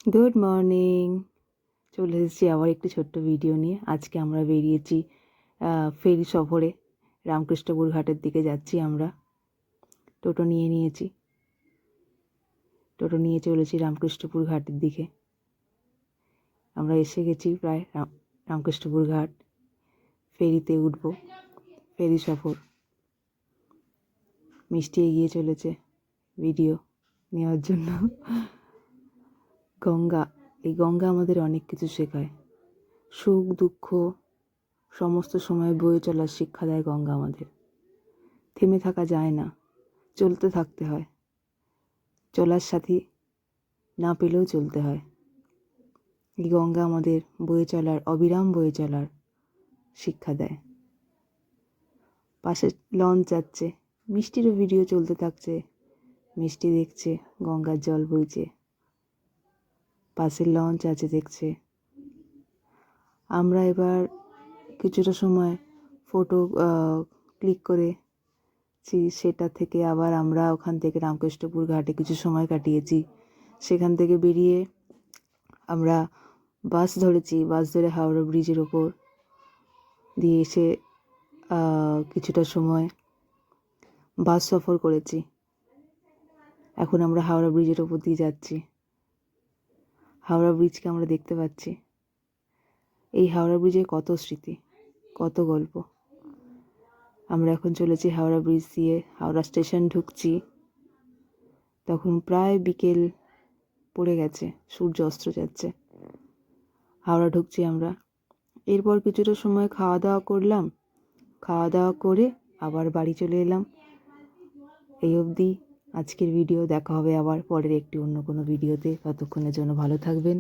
Good morning. চলে এসেছি আবার একটি ছোট্ট ভিডিও নিয়ে। আজকে আমরা বেরিয়েছি ফেরি সফরে। রামকৃষ্ণপুর ঘাটের দিকে যাচ্ছি আমরা। টোটো নিয়েছি, টোটো নিয়ে চলেছি রামকৃষ্ণপুর ঘাটের দিকে। আমরা এসে গেছি প্রায় রামকৃষ্ণপুর ঘাট। ফেরিতে উঠব, ফেরি সফর। মিষ্টি এগিয়ে চলেছে ভিডিও নেওয়ার জন্য। এই গঙ্গা আমাদের অনেক কিছু শেখায়। সুখ দুঃখ সমস্ত সময় বয়ে চলার শিক্ষা দেয় গঙ্গা আমাদের। থেমে থাকা যায় না, চলতে থাকতে হয়। চলার সাথী না পেলেও চলতে হয়। এই গঙ্গা আমাদের অবিরাম বয়ে চলার শিক্ষা দেয়। পাশে লঞ্চ যাচ্ছে, মিষ্টিরও ভিডিও চলতে থাকছে। মিষ্টি দেখছে গঙ্গার জল বইছে, পাশে লঞ্চ আছে দেখছে। আমরা এবার কিছুটা সময় ফটো ক্লিক করেছি। সেটা থেকে আবার আমরা ওখান থেকে রামকৃষ্ণপুর ঘাটে কিছু সময় কাটিয়েছি। সেখান থেকে বেরিয়ে আমরা বাস ধরেছি। বাস ধরে হাওড়া ব্রিজের ওপর দিয়ে এসে কিছুটা সময় বাস সফর করেছি। এখন আমরা হাওড়া ব্রিজের ওপর দিয়ে যাচ্ছি। হাওড়া ব্রিজকে আমরা দেখতে পাচ্ছি। এই হাওড়া ব্রিজে কত স্মৃতি, কত গল্প। আমরা এখন চলেছি হাওড়া ব্রিজ দিয়ে। হাওড়া স্টেশন ঢুকছি। তখন প্রায় বিকেল পড়ে গেছে, সূর্য অস্ত যাচ্ছে। হাওড়া ঢুকছি আমরা। এরপর কিছুটা সময় খাওয়া দাওয়া করলাম। খাওয়া দাওয়া করে আবার বাড়ি চলে এলাম। এই অবধি আজকের ভিডিও। দেখা হবে আবার পরের একটি অন্য কোনো ভিডিওতে। ততক্ষণের জন্য ভালো থাকবেন।